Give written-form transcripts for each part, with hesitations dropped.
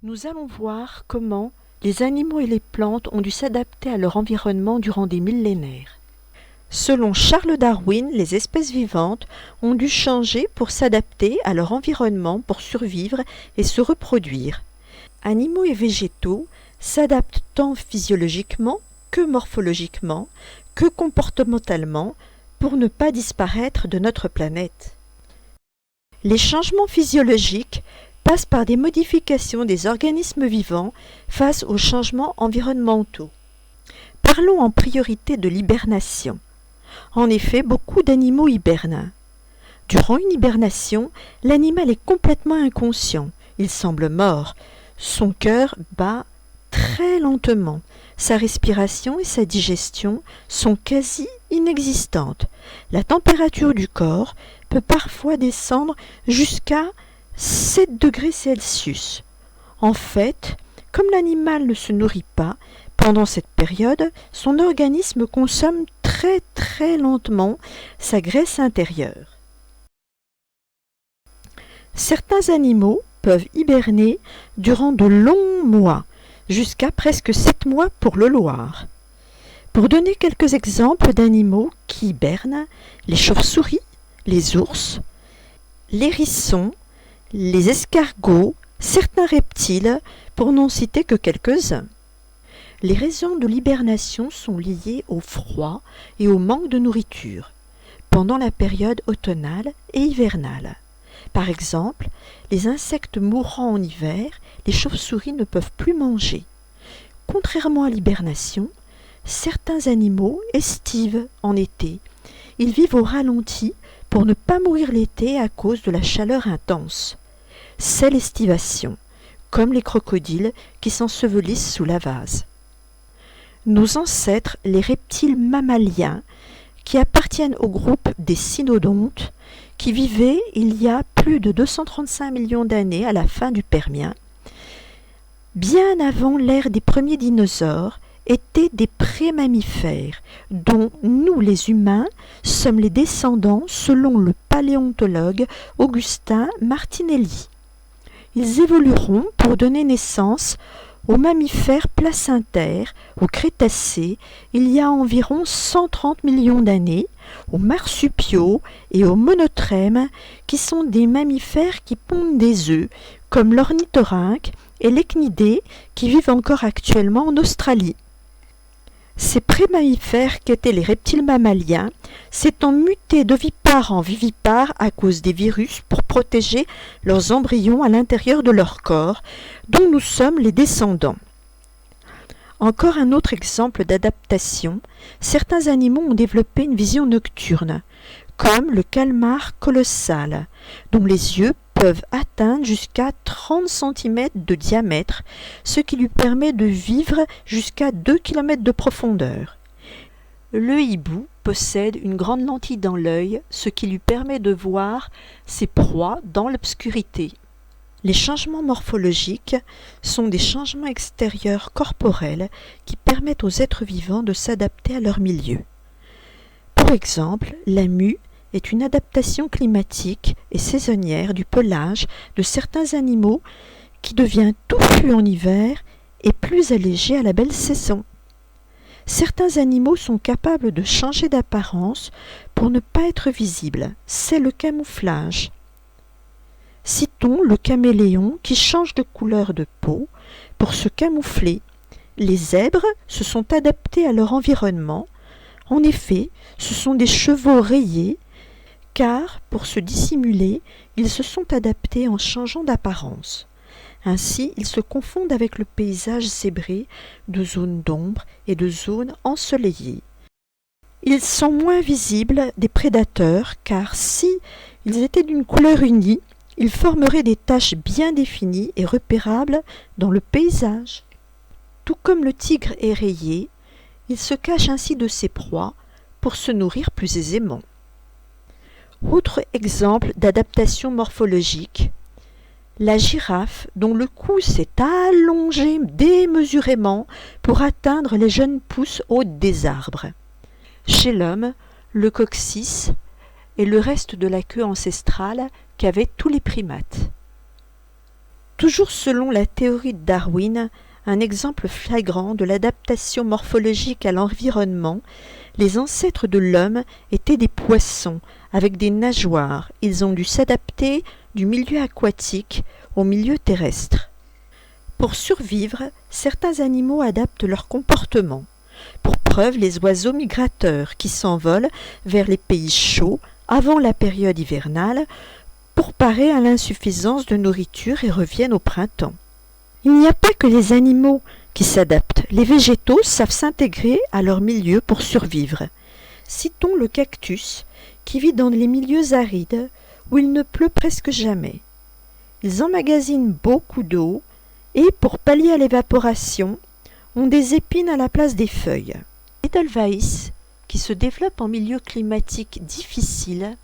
Nous allons voir comment les animaux et les plantes ont dû s'adapter à leur environnement durant des millénaires. Selon Charles Darwin, les espèces vivantes ont dû changer pour s'adapter à leur environnement pour survivre et se reproduire. Animaux et végétaux s'adaptent tant physiologiquement que morphologiquement, que comportementalement pour ne pas disparaître de notre planète. Les changements physiologiques passent par des modifications des organismes vivants face aux changements environnementaux. Parlons en priorité de l'hibernation. En effet, beaucoup d'animaux hibernent. Durant une hibernation, l'animal est complètement inconscient. Il semble mort. Son cœur bat très lentement. Sa respiration et sa digestion sont quasi inexistantes. La température du corps peut parfois descendre jusqu'à 7 degrés Celsius. En fait, comme l'animal ne se nourrit pas, pendant cette période, son organisme consomme très lentement sa graisse intérieure. Certains animaux peuvent hiberner durant de longs mois, jusqu'à presque 7 mois pour le Loir. Pour donner quelques exemples d'animaux qui hibernent, les chauves-souris, les ours, les hérissons, les escargots, certains reptiles, pour n'en citer que quelques-uns. Les raisons de l'hibernation sont liées au froid et au manque de nourriture, pendant la période automnale et hivernale. Par exemple, les insectes mourant en hiver, les chauves-souris ne peuvent plus manger. Contrairement à l'hibernation, certains animaux estivent en été. Ils vivent au ralenti pour ne pas mourir l'été à cause de la chaleur intense. C'est l'estivation, comme les crocodiles qui s'ensevelissent sous la vase. Nos ancêtres, les reptiles mammaliens, qui appartiennent au groupe des cynodontes, qui vivaient il y a plus de 235 millions d'années à la fin du Permien, bien avant l'ère des premiers dinosaures, étaient des pré-mammifères, dont nous les humains sommes les descendants selon le paléontologue Augustin Martinelli. Ils évolueront pour donner naissance aux mammifères placentaires au Crétacé il y a environ 130 millions d'années, aux marsupiaux et aux monotrèmes qui sont des mammifères qui pondent des œufs comme l'ornithorynque et l'échnidé qui vivent encore actuellement en Australie. Ces prémammifères qu'étaient les reptiles mammaliens s'étant mutés d'ovipares en vivipares à cause des virus pour protéger leurs embryons à l'intérieur de leur corps, dont nous sommes les descendants. Encore un autre exemple d'adaptation, certains animaux ont développé une vision nocturne, comme le calmar colossal, dont les yeux peuvent atteindre jusqu'à 30 cm de diamètre, ce qui lui permet de vivre jusqu'à 2 km de profondeur. Le hibou possède une grande lentille dans l'œil, ce qui lui permet de voir ses proies dans l'obscurité. Les changements morphologiques sont des changements extérieurs corporels qui permettent aux êtres vivants de s'adapter à leur milieu. Pour exemple, la mue est une adaptation climatique et saisonnière du pelage de certains animaux qui devient touffu en hiver et plus allégé à la belle saison. Certains animaux sont capables de changer d'apparence pour ne pas être visibles. C'est le camouflage. Citons le caméléon qui change de couleur de peau pour se camoufler. Les zèbres se sont adaptés à leur environnement. En effet, ce sont des chevaux rayés car, pour se dissimuler, ils se sont adaptés en changeant d'apparence. Ainsi, ils se confondent avec le paysage zébré de zones d'ombre et de zones ensoleillées. Ils sont moins visibles des prédateurs car si ils étaient d'une couleur unie, ils formeraient des taches bien définies et repérables dans le paysage. Tout comme le tigre est rayé, il se cache ainsi de ses proies pour se nourrir plus aisément. Autre exemple d'adaptation morphologique, la girafe dont le cou s'est allongé démesurément pour atteindre les jeunes pousses hautes des arbres. Chez l'homme, le coccyx est le reste de la queue ancestrale qu'avaient tous les primates. Toujours selon la théorie de Darwin, un exemple flagrant de l'adaptation morphologique à l'environnement, les ancêtres de l'homme étaient des poissons avec des nageoires. Ils ont dû s'adapter du milieu aquatique au milieu terrestre. Pour survivre, certains animaux adaptent leur comportement. Pour preuve, les oiseaux migrateurs qui s'envolent vers les pays chauds avant la période hivernale pour parer à l'insuffisance de nourriture et reviennent au printemps. Il n'y a pas que les animaux qui s'adaptent. Les végétaux savent s'intégrer à leur milieu pour survivre. Citons le cactus qui vit dans les milieux arides où il ne pleut presque jamais. Ils emmagasinent beaucoup d'eau et, pour pallier à l'évaporation, ont des épines à la place des feuilles. L'Edelweiss, qui se développe en milieu climatique difficile,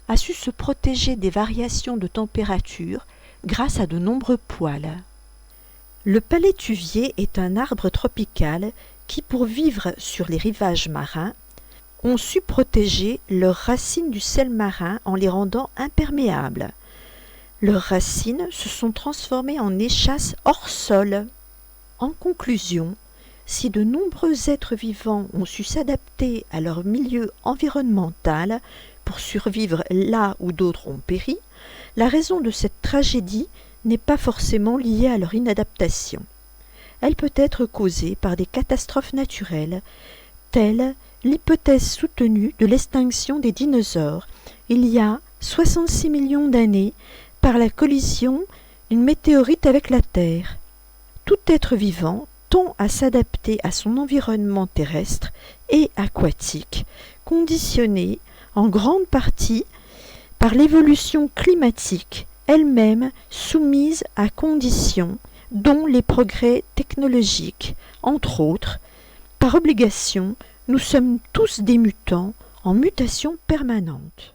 a su se protéger des variations de température grâce à de nombreux poils. Le palétuvier est un arbre tropical qui, pour vivre sur les rivages marins, ont su protéger leurs racines du sel marin en les rendant imperméables. Leurs racines se sont transformées en échasses hors sol. En conclusion, si de nombreux êtres vivants ont su s'adapter à leur milieu environnemental pour survivre là où d'autres ont péri, la raison de cette tragédie n'est pas forcément liée à leur inadaptation. Elle peut être causée par des catastrophes naturelles, telles l'hypothèse soutenue de l'extinction des dinosaures il y a 66 millions d'années par la collision d'une météorite avec la Terre. Tout être vivant tend à s'adapter à son environnement terrestre et aquatique, conditionné en grande partie par l'évolution climatique, elle-même soumise à conditions, dont les progrès technologiques, entre autres. Par obligation, nous sommes tous des mutants en mutation permanente.